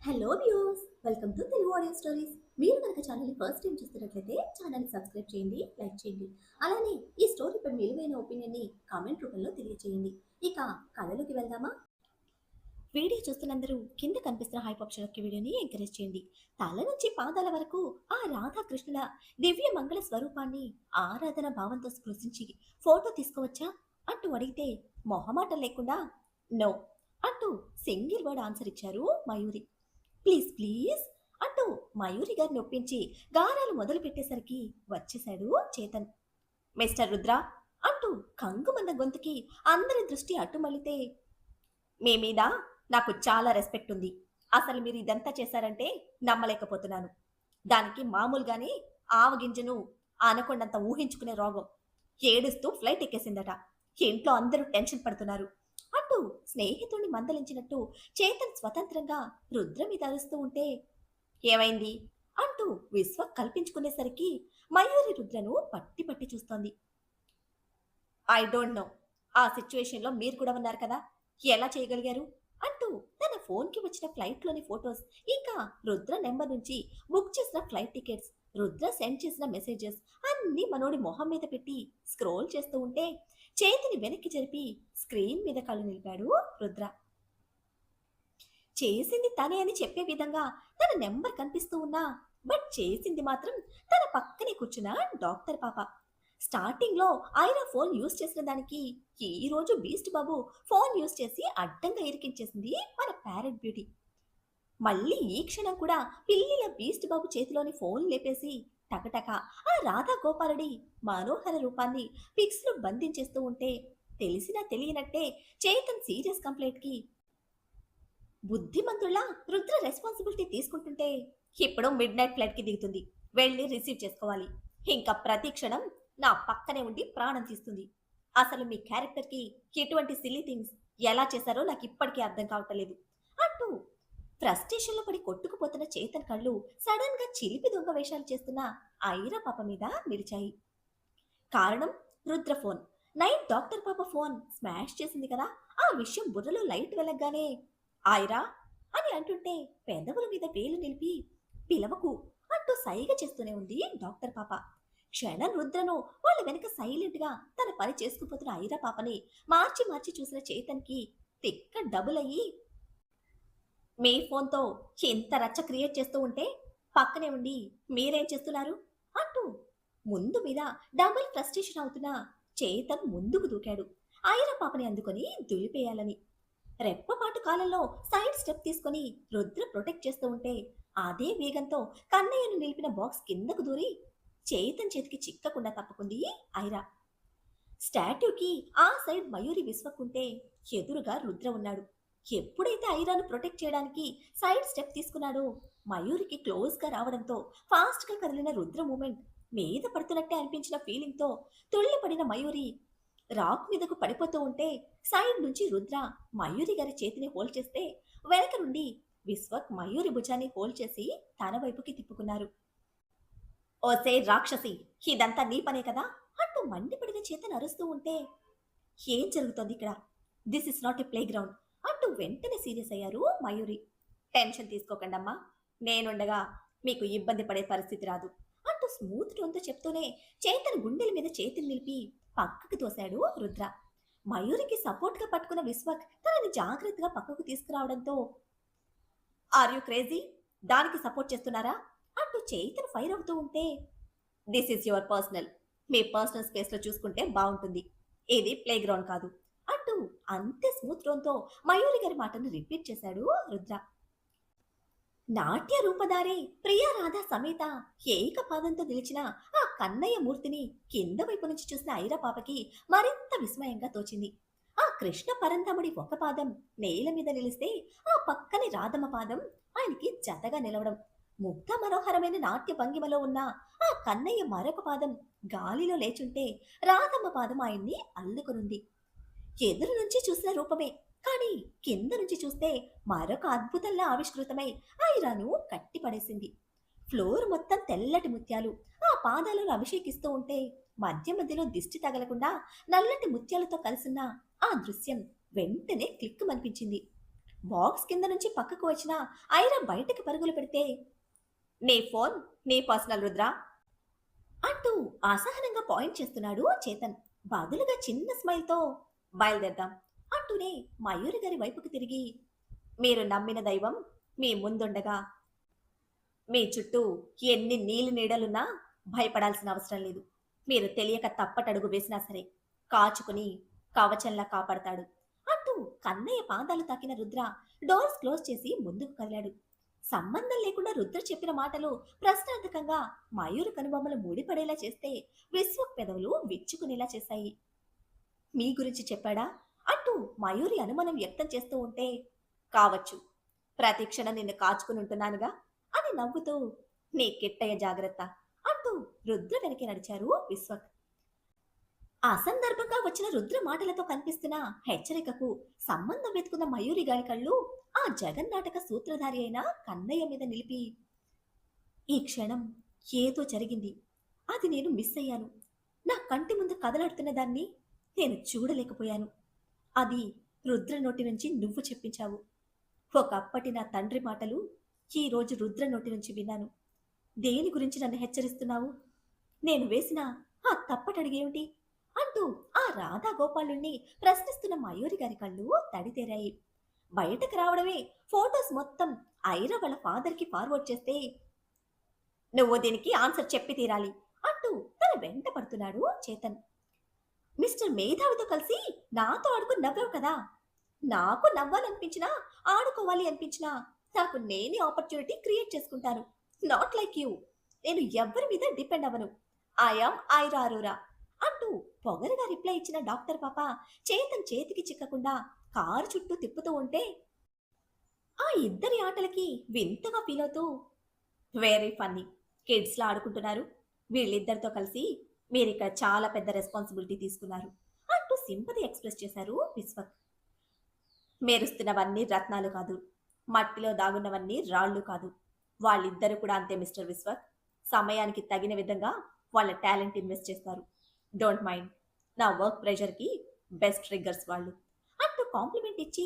Hello views, welcome to Telugu audio stories. మీరు కనుక ఛానల్ని ఫస్ట్ టైం చూస్తున్నట్లయితే ఛానల్ని సబ్స్క్రైబ్ చేయండి, లైక్ చేయండి. అలానే ఈ స్టోరీపై విలువైన ఒపీనియన్ని కామెంట్ రూపంలో తెలియజేయండి. ఇక కథలోకి వెళ్దామా? వీడియో చూస్తున్నందరూ కింద కనిపిస్తున్న హైప్ ఆప్షన్ యొక్క వీడియోని ఎంకరేజ్ చేయండి. తల నుంచి పాదాల వరకు ఆ రాధాకృష్ణుల దివ్య మంగళ స్వరూపాన్ని ఆరాధన భావంతో స్పృశించి ఫోటో తీసుకోవచ్చా అంటూ అడిగితే మొహమాటం లేకుండా నో అంటూ సింగిల్ వర్డ్ ఆన్సర్ ఇచ్చారు మయూరి. ప్లీజ్ ప్లీజ్ అంటూ మయూరి గారిని ఒప్పించి గారాలు మొదలు పెట్టేసరికి వచ్చేశాడు చేతన్. మిస్టర్ రుద్ర అంటూ కంగుమన్న గొంతుకి అందరి దృష్టి అట్టుమల్లితే, మీ మీద నాకు చాలా రెస్పెక్ట్ ఉంది. అసలు మీరు ఇదంతా చేశారంటే నమ్మలేకపోతున్నాను. దానికి మామూలుగానే ఆవగింజను ఆనకొండంత ఊహించుకునే రోగం. ఏడుస్తూ ఫ్లైట్ ఎక్కేసిందట. ఇంట్లో అందరూ టెన్షన్ పడుతున్నారు అంటూ స్నేహితుడిని మందలించినట్టు చేతన్ స్వతంత్రంగా రుద్ర మీద అరుస్తూ ఉంటే, ఏమైంది అంటూ విశ్వ కల్పించుకునేసరికి మయూరి రుద్రను పట్టి పట్టి చూస్తోంది. ఐ డోంట్ నో, ఆ సిచ్యువేషన్లో మీరు కూడా ఉన్నారు కదా, ఎలా చేయగలిగారు అంటూ తన ఫోన్కి వచ్చిన ఫ్లైట్లోని ఫొటోస్, ఇంకా రుద్ర నెంబర్ నుంచి బుక్ చేసిన ఫ్లైట్ టికెట్స్, రుద్ర సెండ్ చేసిన మెసేజెస్ అన్ని మనోడి మొహం మీద పెట్టి స్క్రోల్ చేస్తూ ఉంటే చేతిని వెనక్కి జరిపి స్క్రీన్ మీద కళ్ళు నిలిపాడు రుద్ర. చేసింది తనే అని చెప్పే విధంగా తన నెంబర్ కనిపిస్తూ ఉన్నా, బట్ చేసింది మాత్రం తన పక్కనే కూర్చున్న డాక్టర్ పాప. స్టార్టింగ్ లో ఐరా ఫోన్ యూజ్ చేసిన దానికి ఈ రోజు బీస్ట్ బాబు ఫోన్ యూజ్ చేసి అడ్డంగా ఇరికించేసింది మన ప్యారెట్ బ్యూటీ. మళ్ళీ ఈ క్షణం కూడా పిల్లిల బీస్ట్ బాబు చేతిలోని ఫోన్ లేపేసి టకటక ఆ రాధా గోపాలుడి మనోహర రూపాన్ని పిక్స్ లో బంధించేస్తూ ఉంటే తెలిసినా తెలియనట్టే చేతన్ సీరియస్ కంప్లైంట్ కి బుద్ధిమంతుల్లా రుద్ర రెస్పాన్సిబిలిటీ తీసుకుంటుంటే, ఇప్పుడు మిడ్ నైట్ ఫ్లైట్ కి దిగుతుంది, వెళ్ళి రిసీవ్ చేసుకోవాలి. ఇంకా ప్రతి క్షణం నా పక్కనే ఉండి ప్రాణం తీస్తుంది. అసలు మీ క్యారెక్టర్ కి ఎటువంటి సిల్లీ థింగ్స్ ఎలా చేశారో నాకు ఇప్పటికీ అర్థం కావట్లేదు అంటూ ఫ్రస్ట్రేషన్ లో పడి కొట్టుకుపోతున్న చేతన్ కళ్ళు సడన్ గా చిలిపి దొంగ వేషాలు చేస్తున్న ఐరా పాప మీద నిలిచాయి. కారణం రుద్ర ఫోన్. నైట్ డాక్టర్ పాప ఫోన్ స్మాష్ చేసింది కదా, ఆ విషయం బుర్రలో లైట్ వెలగ్గానే ఐరా అని అంటుంటే పెదవుల మీద వేలు నిలిపి పిలవకు అంటూ సైగ చేస్తూనే ఉంది డాక్టర్ పాప. క్షణం రుద్రను వాళ్ళ వెనక సైలెంట్ గా తన పని చేసుకుపోతున్న ఐరా పాపని మార్చి మార్చి చూసిన చేతన్కి తిక్క డబుల్ అయ్యి, మీ ఫోన్తో ఎంత రచ్చ క్రియేట్ చేస్తూ ఉంటే పక్కనే ఉండి మీరేం చేస్తున్నారు అంటూ ముందు మీద డబుల్ ఫ్రస్ట్రేషన్ అవుతున్న చేతన్ ముందుకు దూకాడు ఐరా పాపని అందుకొని దులిపేయాలని. రెప్పపాటు కాలంలో సైడ్ స్టెప్ తీసుకొని రుద్ర ప్రొటెక్ట్ చేస్తూ ఉంటే అదే వేగంతో కన్నయ్యను నిలిపిన బాక్స్ కిందకు దూరి చేతన్ చేతికి చిక్కకుండా తప్పుకుంది ఐరా. స్టాట్యూకి ఆ సైడ్ మయూరి విశ్వకుంటే ఎదురుగా రుద్ర ఉన్నాడు. ఎప్పుడైతే ఐరాను ప్రొటెక్ట్ చేయడానికి సైడ్ స్టెప్ తీసుకున్నాడో మయూరికి క్లోజ్ గా రావడంతో ఫాస్ట్ గా కదిలిన రుద్ర మూమెంట్ మీద పడుతున్నట్టే అనిపించిన ఫీలింగ్ తో తుళ్ళిపడిన మయూరి రాక్ మీదకు పడిపోతూ ఉంటే సైడ్ నుంచి రుద్ర మయూరి గారి చేతిని హోల్డ్ చేస్తే వెనక నుండి విశ్వక్ మయూరి భుజాన్ని హోల్డ్ చేసి తన వైపుకి తిప్పుకున్నారు. ఓసే రాక్షసి, ఇదంతా నీ పనే కదా అంటూ మండిపడిన చేతను అరుస్తూ ఉంటే, ఏం జరుగుతోంది ఇక్కడ, this is not a play ground అంటూ వెంటనే సీరియస్ అయ్యారు మయూరి. టెన్షన్ తీసుకోకండమ్మా, నేనుండగా మీకు ఇబ్బంది పడే పరిస్థితి రాదు అంటూ స్మూత్ టోన్తో చెప్తూనే చేతన్ గుండెల మీద చేతులు నిలిపి పక్కకు తోశాడు రుద్ర. మయూరికి సపోర్ట్ గా పట్టుకున్న విశ్వక్ తనని జాగ్రత్తగా పక్కకు తీసుకురావడంతో, ఆర్ యు క్రేజీ, దానికి సపోర్ట్ చేస్తున్నారా అంటూ చేతన్ ఫైర్ అవుతూ ఉంటే, this is your personal, me personal space లో చూసుకుంటే బాగుంటుంది, ఇది ప్లే గ్రౌండ్ కాదు అంటూ అంతే స్మూత్ టోన్తో మయూరి గారి మాటను రిపీట్ చేశాడు రుద్ర. నాట్య రూపధారి ప్రియా రాధా సమేత ఏకపాదంతో నిలిచిన ఆ కన్నయ్య మూర్తిని కింద వైపు నుంచి చూసిన ఐరా పాపకి మరింత విస్మయంగా తోచింది. ఆ కృష్ణ పరంధముడి ఒక పాదం నేల మీద నిలిస్తే ఆ పక్కని రాధమ్మ పాదం ఆయనకి జతగా నిలవడం, ముగ్ధ మనోహరమైన నాట్య భంగిమలో ఉన్న ఆ కన్నయ్య మరొక పాదం గాలిలో లేచుంటే రాధమ్మ పాదం ఆయన్ని అల్లుకొనుంది. ఎదురు నుంచి చూసిన రూపమే, కానీ కింద నుంచి చూస్తే మరొక అద్భుతంలా ఆవిష్కృతమై ఐరాను కట్టిపడేసింది. ఫ్లోర్ మొత్తం తెల్లటి ముత్యాలు ఆ పాదాలను అభిషేకిస్తూ ఉంటే మధ్య మధ్యలో దిష్టి తగలకుండా నల్లటి ముత్యాలతో కలిసిన ఆ దృశ్యం వెంటనే క్లిక్ అనిపించింది. బాక్స్ కింద నుంచి పక్కకు వచ్చిన ఐరా బయటకు పరుగులు పెడితే, నీ ఫోన్ నీ పర్సనల్ రుద్ర అంటూ అసహనంగా పాయింట్ చేస్తున్నాడు చేతన్. బదులుగా చిన్న స్మైల్తో బయలుదేరదాం అంటూనే మయూరి గారి వైపుకు తిరిగి, మీరు నమ్మిన దైవం మీ ముందుండగా మీ చుట్టూ ఎన్ని నీళ్లు నీడలున్నా భయపడాల్సిన అవసరం లేదు. మీరు తెలియక తప్పటడుగు వేసినా సరే కాచుకుని కవచంలా కాపాడతాడు అంటూ కన్నయ్య పాదాలు తాకిన రుద్ర డోర్స్ క్లోజ్ చేసి ముందుకు కదిలాడు. సంబంధం లేకుండా రుద్ర చెప్పిన మాటలు ప్రశ్నార్థకంగా మయూరి కనుబొమ్మలు ముడిపడేలా చేస్తే విశ్వక్ పెదవులు విచ్చుకునేలా చేశాయి. మీ గురించి చెప్పాడా అంటూ మయూరి అనుమానం వ్యక్తం చేస్తూ ఉంటే, కావచ్చు, ప్రతి క్షణం నిన్ను కాచుకుని ఉంటున్నానుగా అని నవ్వుతూ, నీ కిట్టయ్య జాగ్రత్త అంటూ రుద్ర వెనకే నడిచారు విశ్వక్. అసందర్భంగా వచ్చిన రుద్ర మాటలతో కనిపిస్తున్న హెచ్చరికకు సంబంధం వెతుకున్న మయూరి గారి కళ్ళు ఆ జగన్నాటక సూత్రధారి అయిన కన్నయ్య మీద నిలిపి, ఈ క్షణం ఏదో జరిగింది, అది నేను మిస్ అయ్యాను. నా కంటి ముందు కదలాడుతున్న దాన్ని నేను చూడలేకపోయాను. అది రుద్ర నోటి నుంచి నువ్వు చెప్పించావు. ఒకప్పటి నా తండ్రి మాటలు ఈ రోజు రుద్ర నోటి నుంచి విన్నాను. దేని గురించి నన్ను హెచ్చరిస్తున్నావు? నేను వేసిన ఆ తప్పటడిగేమిటి అంటూ ఆ రాధా గోపాలుణ్ణి ప్రశ్నిస్తున్న మయూరి గారి కళ్ళు తడితేరాయి. బయటకు రావడమే ఫోటోస్ మొత్తం ఐరా వాళ్ళ ఫాదర్కి ఫార్వర్డ్ చేస్తే, నువ్వు దీనికి ఆన్సర్ చెప్పి తీరాలి అంటూ తన వెంట పడుతున్నాడు చేతన్. మిస్టర్ మేధావితో కలిసి నాతో ఆడుకుని నవ్వావు కదా, నాకు నవ్వాలనిపించినా ఆడుకోవాలి అనిపించినా నాకు నేనే ఆపర్చునిటీ క్రియేట్ చేసుకుంటాను. Not like you. నేను ఎవ్వరి మీద డిపెండ్ అవ్వను. ఐఆమ్ ఐరా అరోరా అంటూ పొగరుగా రిప్లై ఇచ్చిన డాక్టర్ పాప చేతన్ చేతికి చిక్కకుండా కారు చుట్టూ తిప్పుతూ ఉంటే, ఆ ఇద్దరి ఆటలకి వింతగా ఫీల్ అవుతూ, వెరీ ఫన్నీ, కిడ్స్లా ఆడుకుంటున్నారు. వీళ్ళిద్దరితో కలిసి మీరిక్కడ చాలా పెద్ద రెస్పాన్సిబిలిటీ తీసుకున్నారు అంటూ సింపతి ఎక్స్ప్రెస్ చేశారు విశ్వక్. మెరుస్తున్నవన్నీ రత్నాలు కాదు, మట్టిలో దాగున్నవన్నీ రాళ్ళు కాదు. వాళ్ళిద్దరూ కూడా అంతే మిస్టర్ విశ్వక్. సమయానికి తగిన విధంగా వాళ్ళ టాలెంట్ ఇన్వెస్ట్ చేస్తారు. డోంట్ మైండ్, నా వర్క్ ప్రెషర్కి బెస్ట్ ట్రిగ్గర్స్ వాళ్ళు అంటూ కాంప్లిమెంట్ ఇచ్చి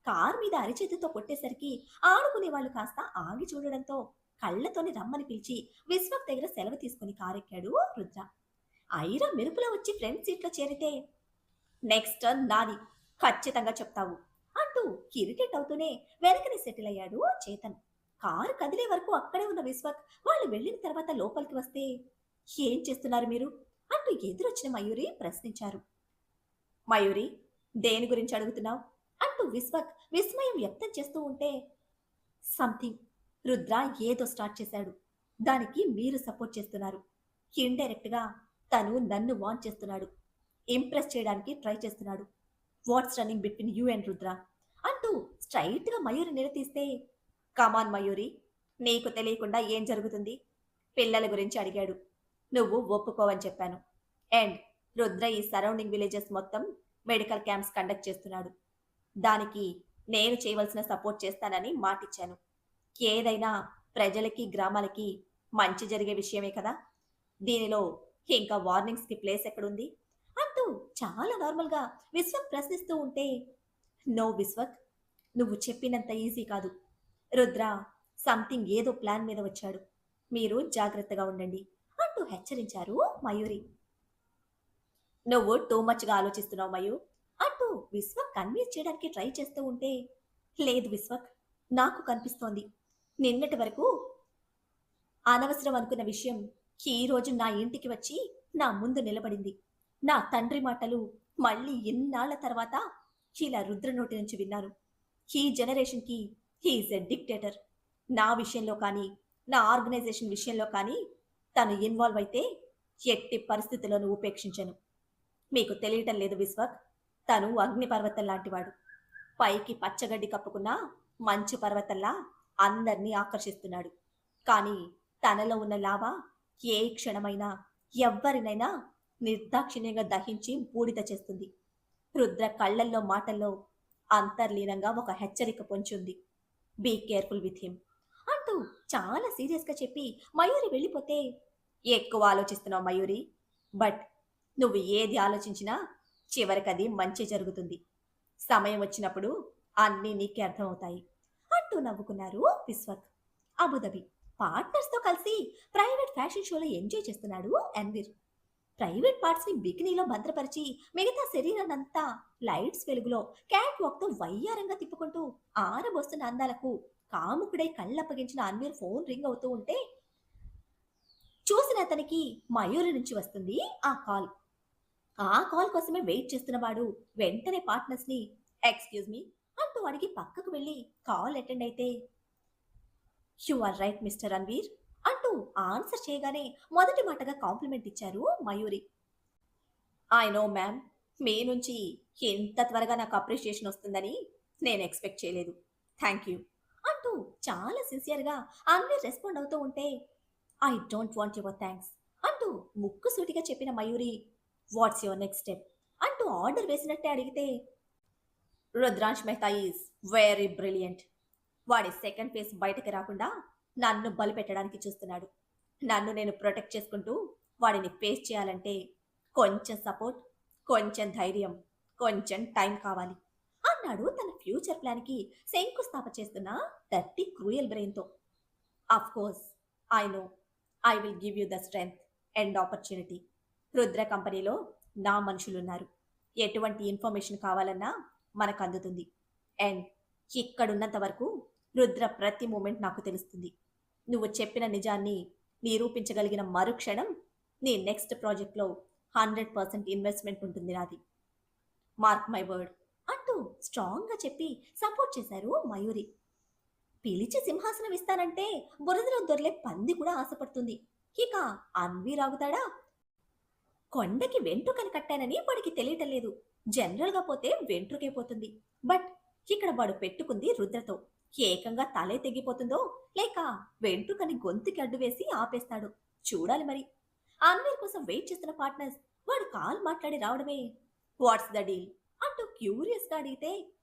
కార్ మీద అరిచేతితో కొట్టేసరికి ఆడుకునే వాళ్ళు కాస్త ఆగి చూడడంతో కళ్ళతోని రమ్మని పిలిచి విశ్వక్ దగ్గర సెలవు తీసుకుని కారెక్కాడు రుద్ర. ఐరా మెరుపులో వచ్చి ఫ్రంట్ సీట్లో చేరితే, నెక్స్ట్ టర్న్ నాది, ఖచ్చితంగా చెప్తావు అంటూ ఇరిటేట్ అవుతూనే వెనకని సెటిల్ అయ్యాడు చేతన్. కారు కదిలే వరకు అక్కడే ఉన్న విశ్వక్ వాళ్ళు వెళ్ళిన తర్వాత లోపలికి వస్తే, ఏం చేస్తున్నారు మీరు అంటూ ఎదురొచ్చిన మయూరి ప్రశ్నించారు. మయూరి, దేని గురించి అడుగుతున్నావు అంటూ విశ్వక్ విస్మయం వ్యక్తం చేస్తూ ఉంటే, సంథింగ్, రుద్ర ఏదో స్టార్ట్ చేశాడు, దానికి మీరు సపోర్ట్ చేస్తున్నారు. ఇండైరెక్ట్ గా తను నన్ను వాన్ చేస్తున్నాడు, ఇంప్రెస్ చేయడానికి ట్రై చేస్తున్నాడు. What's running between you and Rudra అంటూ స్ట్రైట్ గా మయూరి నిలదీస్తే, కమాన్ మయూరి, నీకు తెలియకుండా ఏం జరుగుతుంది? పిల్లల గురించి అడిగాడు, నువ్వు ఒప్పుకోవని చెప్పాను. అండ్ రుద్ర ఈ సరౌండింగ్ విలేజెస్ మొత్తం మెడికల్ క్యాంప్స్ కండక్ట్ చేస్తున్నాడు. దానికి నేను చేయవలసిన సపోర్ట్ చేస్తానని మాటిచ్చాను. ఏదైనా ప్రజలకి గ్రామాలకి మంచి జరిగే విషయమే కదా. దీనిలో ఇంకా వార్నింగ్స్కి ప్లేస్ ఎక్కడుంది అంటూ చాలా నార్మల్గా విశ్వక్ ప్రశ్నిస్తూ ఉంటే, నో విశ్వక్, నువ్వు చెప్పినంత ఈజీ కాదు. రుద్ర సంథింగ్ ఏదో ప్లాన్ మీద వచ్చాడు. మీరు జాగ్రత్తగా ఉండండి అంటూ హెచ్చరించారు మయూరి. నువ్వు టూ మచ్గా ఆలోచిస్తున్నావు మయూ అంటూ విశ్వక్ కన్విన్స్ చేయడానికి ట్రై చేస్తూ ఉంటే, లేదు విశ్వక్, నాకు కనిపిస్తోంది. నిన్నటి వరకు అనవసరం అనుకున్న విషయం ఈ రోజు నా ఇంటికి వచ్చి నా ముందు నిలబడింది. నా తండ్రి మాటలు మళ్ళీ ఎన్నాళ్ల తర్వాత ఇలా రుద్ర నోటి నుంచి విన్నాను. ఈ జనరేషన్కి హీఈస్ ఎ డిక్టేటర్. నా విషయంలో కానీ నా ఆర్గనైజేషన్ విషయంలో కానీ తను ఇన్వాల్వ్ అయితే ఎట్టి పరిస్థితుల్లోనూ ఉపేక్షించను. మీకు తెలియటం లేదు విశ్వక్, తను అగ్నిపర్వతం లాంటివాడు. పైకి పచ్చగడ్డి కప్పుకున్న మంచు పర్వతంలా అందర్నీ ఆకర్షిస్తున్నాడు. కానీ తనలో ఉన్న లావా ఏ క్షణమైనా ఎవ్వరినైనా నిర్దాక్షిణ్యంగా దహించి బూడిద చేస్తుంది. రుద్ర కళ్ళల్లో మాటల్లో అంతర్లీనంగా ఒక హెచ్చరిక పొంచుంది. బీ కేర్ఫుల్ విత్ హిమ్ అంటూ చాలా సీరియస్గా చెప్పి మయూరి వెళ్ళిపోతే, ఎక్కువ ఆలోచిస్తున్నావు మయూరి, బట్ నువ్వు ఏది ఆలోచించినా చివరికది మంచి జరుగుతుంది. సమయం వచ్చినప్పుడు అన్నీ నీకే అర్థమవుతాయి అంటూ నవ్వుకున్నారు విశ్వక్. అబుదబి పార్ట్నర్స్తో కలిసి ప్రైవేట్ ఫ్యాషన్ షోలో ఎంజాయ్ చేస్తున్నాడు ఎన్వీర్. ప్రైవేట్ పార్ట్స్ ని బికినీలో భద్రపరిచి మిగతా శరీరాన్నంతా లైట్స్ వెలుగులో క్యాట్ వాక్ తో వయ్యారంగా తిప్పుకుంటూ ఆరబోస్తున్న అందాలకు కాముకుడై కళ్ళప్పగించిన అన్వీర్ ఫోన్ రింగ్ అవుతూ ఉంటే చూసిన అతనికి మయూరి నుంచి వస్తుంది ఆ కాల్. ఆ కాల్ కోసమే వెయిట్ చేస్తున్నవాడు వెంటనే పార్ట్నర్స్ ని ఎక్స్క్యూజ్ మీ అంటూ అడిగి పక్కకు వెళ్ళి కాల్ అటెండ్ అయితే, you are right mister Ranveer అంటూ ఆన్సర్ చేయగానే మొదటి మాటగా కాంప్లిమెంట్ ఇచ్చారు మయూరి. ఐ నో మ్యామ్, మీ నుంచి ఎంత త్వరగా నాకు అప్రిషియేషన్ వస్తుందని నేను ఎక్స్పెక్ట్ చేయలేదు. థ్యాంక్ యూ అంటూ చాలా సిన్సియర్గా అన్వీర్ రెస్పాండ్ అవుతూ ఉంటే, I don't want your thanks అంటూ ముక్కుసూటిగా చెప్పిన Mayuri, what's your next step అంటూ ఆర్డర్ వేసినట్టే అడిగితే, Rudransh Mehta is very brilliant. వాడి సెకండ్ ఫేస్ బయటకి రాకుండా నన్ను బలిపెట్టడానికి చూస్తున్నాడు. నన్ను నేను ప్రొటెక్ట్ చేసుకుంటూ వాడిని ఫేస్ చేయాలంటే కొంచెం సపోర్ట్, కొంచెం ధైర్యం, కొంచెం టైం కావాలి అన్నాడు తన ఫ్యూచర్ ప్లాన్కి శంకుస్థాపన చేస్తున్న డర్టీ క్రూయల్ బ్రెయిన్తో. Of course I know I will give you the strength and opportunity. Rudra కంపెనీలో నా మనుషులున్నారు. ఎటువంటి ఇన్ఫర్మేషన్ కావాలన్నా మనకు అందుతుంది. అండ్ ఇక్కడున్నంత వరకు రుద్ర ప్రతి మూమెంట్ నాకు తెలుస్తుంది. నువ్వు చెప్పిన నిజాన్ని నిరూపించగలిగిన మరుక్షణం నీ నెక్స్ట్ ప్రాజెక్ట్లో 100% ఇన్వెస్ట్మెంట్ ఉంటుంది నాది. మార్క్ మై వర్డ్ అంటూ స్ట్రాంగ్గా చెప్పి సపోర్ట్ చేశారు మయూరి. పిలిచి సింహాసనం ఇస్తానంటే బురదలో దొర్లే పంది కూడా ఆశపడుతుంది. ఇక అన్వీర్ ఆగుతాడా? కొండకి వెంట్రుకని కట్టానని వాడికి తెలియటం లేదు. జనరల్గా పోతే వెంట్రుకైపోతుంది. బట్ ఇక్కడ వాడు పెట్టుకుంది రుద్రతో. ఏకంగా తలే తెగిపోతుందో లేక వెంట్రుకని గొంతుకి అడ్డు వేసి ఆపేస్తాడు. చూడాలి మరి. అన్వీర్ కోసం వెయిట్ చేస్తున్న పార్ట్నర్స్ వాడు కాల్ మాట్లాడి రావడమే వాట్స్ ద డీల్ అంటూ క్యూరియస్గా అడిగితే,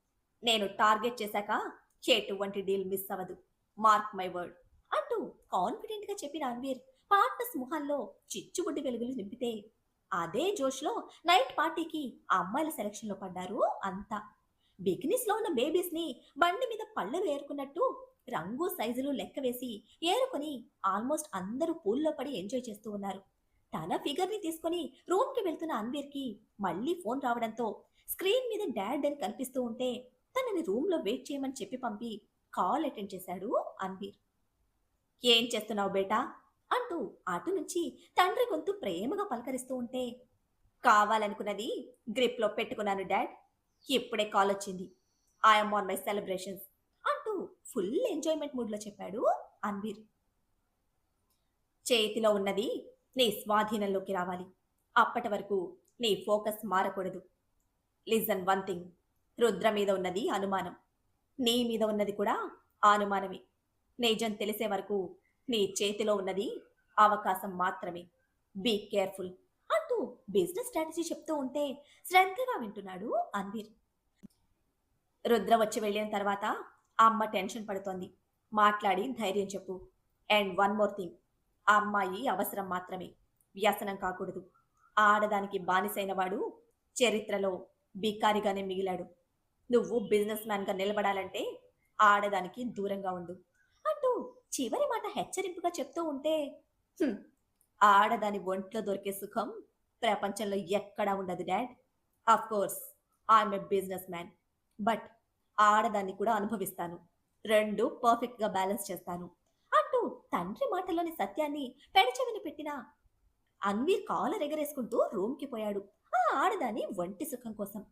నేను టార్గెట్ చేశాక ఎటువంటి డీల్ మిస్ అవ్వదు. మార్క్ మై వర్డ్ అంటూ కాన్ఫిడెంట్గా చెప్పిన అన్వీర్ పార్ట్నర్స్ ముఖాల్లో చిచ్చుబుడ్డి వెలుగులు నింపితే అదే జోష్లో నైట్ పార్టీకి ఆ అమ్మాయిల సెలక్షన్లో పడ్డారు అంతా. బికినీస్లో ఉన్న బేబీస్ని బండి మీద పళ్ళలు ఏరుకున్నట్టు రంగు సైజులు లెక్క వేసి ఏరుకొని ఆల్మోస్ట్ అందరూ పూల్లో పడి ఎంజాయ్ చేస్తూ ఉన్నారు. తన ఫిగర్ని తీసుకొని రూమ్కి వెళ్తున్న అన్వీర్కి మళ్ళీ ఫోన్ రావడంతో స్క్రీన్ మీద డాడ్ అని కనిపిస్తూ ఉంటే తనని రూమ్లో వెయిట్ చేయమని చెప్పి పంపి కాల్ అటెండ్ చేశాడు అన్వీర్. ఏం చేస్తున్నావు బేటా అంటూ అటు నుంచి తండ్రి గొంతు ప్రేమగా పలకరిస్తూ ఉంటే, కావాలనుకున్నది గ్రిప్లో పెట్టుకున్నాను డాడ్. ఇప్పుడే కాల్ వచ్చింది. ఐఎమ్ ఆన్ మై సెలబ్రేషన్స్ అంటూ ఫుల్ ఎంజాయ్మెంట్ మూడ్లో చెప్పాడు అన్వీర్. చేతిలో ఉన్నది నీ స్వాధీనంలోకి రావాలి. అప్పటి వరకు నీ ఫోకస్ మారకూడదు. లిజన్ వన్ థింగ్, రుద్ర మీద ఉన్నది అనుమానం. నీ మీద ఉన్నది కూడా ఆ అనుమానమే. నిజం తెలిసే వరకు నీ చేతిలో ఉన్నది అవకాశం మాత్రమే. బీ కేర్ఫుల్ అంటూ బిజినెస్ స్ట్రాటజీ చెప్తూ ఉంటే శ్రద్ధగా వింటున్నాడు అన్వీర్. రుద్ర వచ్చి వెళ్ళిన తర్వాత అమ్మ టెన్షన్ పడుతోంది. మాట్లాడి ధైర్యం చెప్పు. అండ్ వన్ మోర్ థింగ్, ఆ అమ్మాయి అవసరం మాత్రమే, వ్యసనం కాకూడదు. ఆడదానికి బానిసైన వాడు చరిత్రలో బికారిగానే మిగిలాడు. నువ్వు బిజినెస్ మ్యాన్గా నిలబడాలంటే ఆడదానికి దూరంగా ఉండు అంటూ చివరి మాట హెచ్చరింపుగా చెప్తూ ఉంటే, "హ్మ్, ఆడదాని ఒంట్లో దొరికే సుఖం ప్రపంచంలో ఎక్కడా ఉండదు dad. Of course I'm a business man, but ఆడదాన్ని కూడా అనుభవిస్తాను. రెండు పర్ఫెక్ట్గా బ్యాలెన్స్ చేస్తాను" అంటూ తండ్రి మాటలోని సత్యాన్ని పెడచెవిన పెట్టిన అన్వీర్ కాలర్ ఎగరేసుకుంటూ రూమ్కి పోయాడు ఆ ఆడదాని ఒంటి సుఖం కోసం.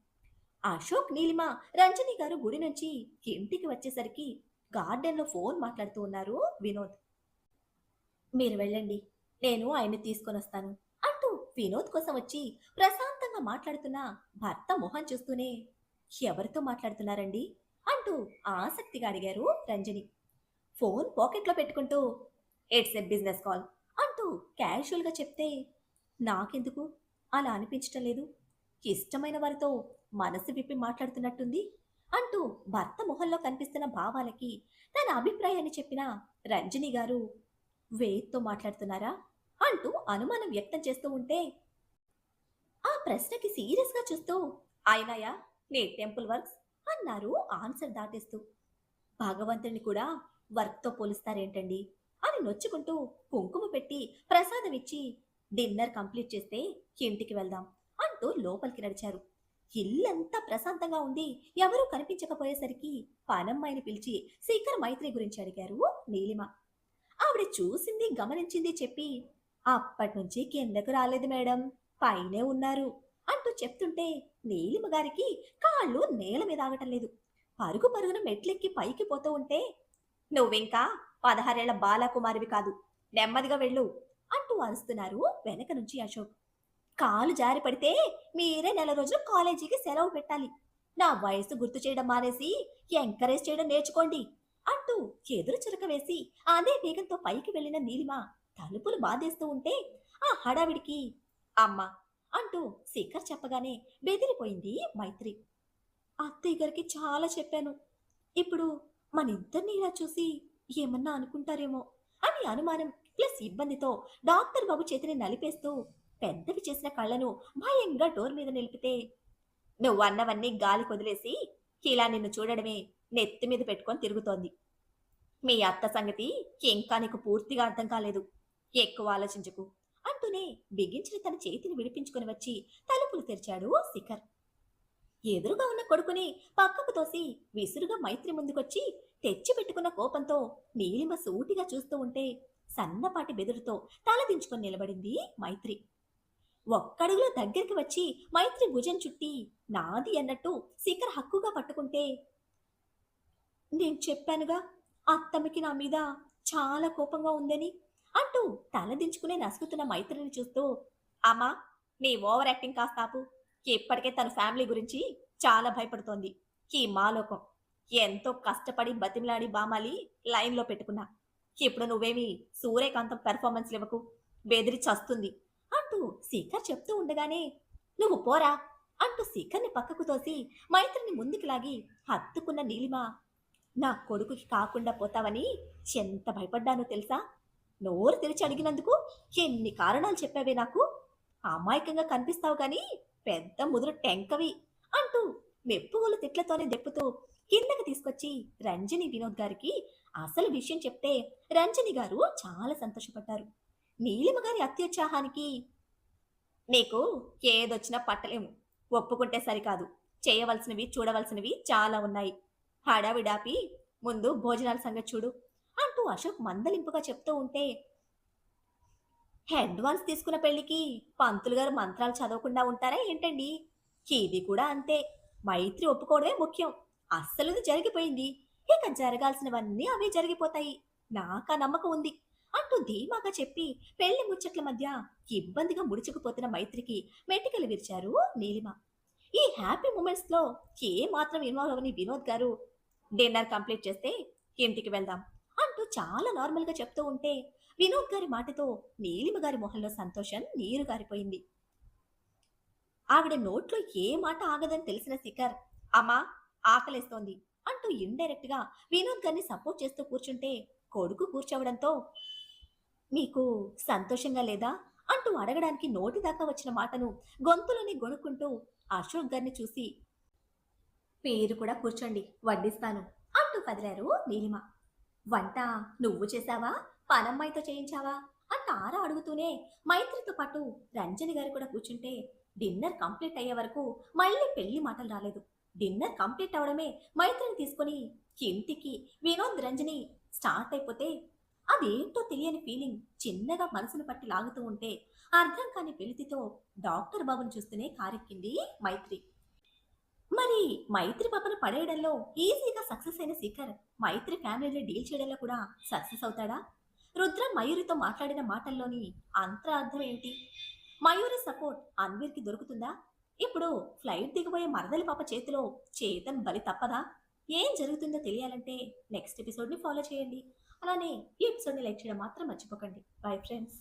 అశోక్, నీలిమ, రంజని గారు గుడి నుంచి ఇంటికి వచ్చేసరికి గార్డెన్లో ఫోన్ మాట్లాడుతూ ఉన్నారు వినోద్. మీరు వెళ్ళండి, నేను ఆయన్ని తీసుకొని వస్తాను అంటూ వినోద్ కోసం వచ్చి ప్రశాంతంగా మాట్లాడుతున్న భర్త మొహం చూస్తూనే, ఎవరితో మాట్లాడుతున్నారండి అంటూ ఆసక్తిగా అడిగారు రంజని. ఫోన్ పాకెట్లో పెట్టుకుంటూ, ఇట్స్ ఎ బిజినెస్ కాల్ అంటూ క్యాజువల్గా చెప్తే, నాకెందుకు అలా అనిపించటం లేదు, ఇష్టమైన వారితో మనసు విప్పి మాట్లాడుతున్నట్టుంది అంటూ భర్త మొహంలో కనిపిస్తున్న భావాలకి తన అభిప్రాయాన్ని చెప్పిన రంజని గారు, వేత్తో మాట్లాడుతున్నారా అంటూ అనుమానం వ్యక్తం చేస్తూ ఉంటే ఆ ప్రశ్నకి సీరియస్గా చూస్తూ, అయినాయా నీ టెంపుల్ వర్క్స్ అన్నారు ఆన్సర్ దాటేస్తూ. భగవంతుని కూడా వర్క్తో పోలుస్తారేంటండి అని నొచ్చుకుంటూ కుంకుమ పెట్టి ప్రసాదం ఇచ్చి డిన్నర్ కంప్లీట్ చేస్తే ఇంటికి వెళ్దాం అంటూ లోపలికి నడిచారు. ఇల్లంతా ప్రశాంతంగా ఉండి ఎవరూ కనిపించకపోయేసరికి పనమ్మాయిని పిలిచి శిఖర్ మైత్రి గురించి అడిగారు నీలిమ. ఆవిడ చూసింది గమనించింది చెప్పి, అప్పటి నుంచి కిందకు రాలేదు మేడం, పైనే ఉన్నారు అంటూ చెప్తుంటే నీలిమ గారికి కాళ్ళు నేల మీద ఆగటం లేదు. పరుగు పరుగున మెట్లెక్కి పైకి పోతూ ఉంటే, నువ్వింకా 16 బాలకుమారివి కాదు, నెమ్మదిగా వెళ్ళు అంటూ అరుస్తున్నారు వెనక నుంచి అశోక్. కాలు జారి పడితే మీరే నెల రోజులు కాలేజీకి సెలవు పెట్టాలి. నా వయసు గుర్తు చేయడం మానేసి ఎంకరేజ్ చేయడం నేర్చుకోండి అంటూ ఎదురు చురక వేసి అదే వేగంతో పైకి వెళ్లిన నీలిమ తలుపులు బాధేస్తూ ఉంటే ఆ హడావిడికి అమ్మ అంటూ శిఖర్ చెప్పగానే బెదిరిపోయింది మైత్రి. అత్తయ్య గారికి చాలా చెప్పాను. ఇప్పుడు మనిద్దరిని ఇలా చూసి ఏమన్నా అనుకుంటారేమో అని అనుమానం ప్లస్ ఇబ్బందితో డాక్టర్ బాబు చేతిని నలిపేస్తూ పెద్దవి చేసిన కళ్ళను భయంగా డోర్ మీద నిలిపితే, నువ్వు అన్నవన్నీ గాలి కొదిలేసి ఇలా నిన్ను చూడడమే నెత్తి మీద పెట్టుకొని తిరుగుతోంది. మీ అత్త సంగతి ఇంకా నీకు పూర్తిగా అర్థం కాలేదు, ఎక్కువ ఆలోచించకు అంటూనే బిగించిన తన చేతిని విడిపించుకుని వచ్చి తలుపులు తెరిచాడు శిఖర్. ఎదురుగా ఉన్న కొడుకుని పక్కకు తోసి విసురుగా మైత్రి ముందుకొచ్చి తెచ్చి పెట్టుకున్న కోపంతో నీలిమ సూటిగా చూస్తూ ఉంటే సన్నపాటి బెదురుతో తలదించుకొని నిలబడింది మైత్రి. ఒక్కడుగులో దగ్గరికి వచ్చి మైత్రి భుజం చుట్టి నాది అన్నట్టు శిఖర్ హక్కుగా పట్టుకుంటే, నేను చెప్పానుగా అత్తమ్మకి నా మీద చాలా కోపంగా ఉందని అంటూ తలదించుకునే నసుకుతున్న మైత్రిని చూస్తూ, అమ్మా నీ ఓవర్ యాక్టింగ్ కాస్తాపు, ఇప్పటికే తన ఫ్యామిలీ గురించి చాలా భయపడుతోంది. ఈ మాలోకం ఎంతో కష్టపడి బతిమిలాడి బామాలి లైన్లో పెట్టుకున్నా. ఇప్పుడు నువ్వేమి సూర్యకాంతం పెర్ఫార్మెన్స్ ఇవ్వకు, బెదిరి చస్తుంది అంటూ శిఖర్ చెప్తూ ఉండగానే, నువ్వు పోరా అంటూ శిఖర్ని పక్కకు తోసి మైత్రిని ముందుకు లాగి హత్తుకున్న నీలిమ, నా కొడుకుకి కాకుండా పోతావని ఎంత భయపడ్డానో తెలుసా? నోరు తెరిచి అడిగినందుకు ఎన్ని కారణాలు చెప్పావే నాకు. అమాయకంగా కనిపిస్తావు గాని పెద్ద ముదురు టెంకవి అంటూ మెప్పుగోలు తిట్లతోనే దెప్పుతూ కిందకి తీసుకొచ్చి రంజని వినోద్ గారికి అసలు విషయం చెప్తే రంజని గారు చాలా సంతోషపడ్డారు. నీలిమ గారి అత్యుత్సాహానికి, నీకు ఏదొచ్చినా పట్టలేము, ఒప్పుకుంటే సరికాదు, చేయవలసినవి చూడవలసినవి చాలా ఉన్నాయి, హడావిడాపి ముందు భోజనాల సంగతి చూడు అంటూ అశోక్ మందలింపుగా చెప్తూ ఉంటే, అడ్వాన్స్ తీసుకున్న పెళ్లికి పంతులు గారు మంత్రాలు చదవకుండా ఉంటారా ఏంటండి? ఇది కూడా అంతే, మైత్రి ఒప్పుకోవడమే ముఖ్యం, అస్సలు ఇది జరిగిపోయింది, ఇక జరగాల్సినవన్నీ అవే జరిగిపోతాయి, నాకా నమ్మకం ఉంది అంటూ ధీమాగా చెప్పి పెళ్లి ముచ్చట్ల మధ్య ఇబ్బందిగా ముడుచుకుపోతున్న మైత్రికి మెటికలు విరిచారు నీలిమ. ఈ హ్యాపీ మూమెంట్స్ లో ఏ మాత్రం ఇన్వాల్వ్ అవని వినోద్ గారు, డిన్నర్ కంప్లీట్ చేస్తే ఇంటికి వెళ్దాం అంటూ చాలా నార్మల్ గా చెప్తూ ఉంటే వినోద్ గారి మాటతో నీలిమ గారి మొహంలో సంతోషం నీరు గారిపోయింది. ఆవిడ నోట్లో ఏ మాట ఆగదని తెలిసిన శిఖర్, అమ్మా ఆకలేస్తోంది అంటూ ఇండైరెక్ట్ గా వినోద్ గారిని సపోర్ట్ చేస్తూ కూర్చుంటే కొడుకు కూర్చోవడంతో, మీకు సంతోషంగా లేదా అంటూ అడగడానికి నోటి దాకా వచ్చిన మాటను గొంతులోనే గొనుక్కుంటూ అశోక్ గారిని చూసి, పేరు కూడా కూర్చోండి వడ్డిస్తాను అంటూ కదిలారు నీలిమ. వంట నువ్వు చేశావా పనమ్మాయితో చేయించావా అంట ఆరా అడుగుతూనే మైత్రితో పాటు రంజని గారు కూడా కూర్చుంటే డిన్నర్ కంప్లీట్ అయ్యే వరకు మళ్ళీ పెళ్లి మాటలు రాలేదు. డిన్నర్ కంప్లీట్ అవడమే మైత్రిని తీసుకుని ఇంటికి వినోద్ రంజని స్టార్ట్ అయిపోతే అదేంటో తెలియని ఫీలింగ్ చిన్నగా మనసును పట్టి లాగుతూ ఉంటే అర్థం కాని వెలితితో డాక్టర్ బాబుని చూస్తూనే కారెక్కింది మైత్రి. మరి మైత్రి పాపను పడేయడంలో ఈజీగా సక్సెస్ అయిన శిఖర్ మైత్రి ఫ్యామిలీని డీల్ చేయడంలో కూడా సక్సెస్ అవుతాడా? రుద్ర మయూరితో మాట్లాడిన మాటల్లోని అంతరార్థం ఏమిటి? మయూరి సపోర్ట్ అన్వీర్కి దొరుకుతుందా? ఇప్పుడు ఫ్లైట్ దిగబోయే మరదలి పాప చేతిలో చేతన్ బలి తప్పదా? ఏం జరుగుతుందో తెలియాలంటే నెక్స్ట్ ఎపిసోడ్ని ఫాలో చేయండి. అలానే ఈ ఎపిసోడ్ని లైక్ చేయడం మాత్రం మర్చిపోకండి. Bye friends.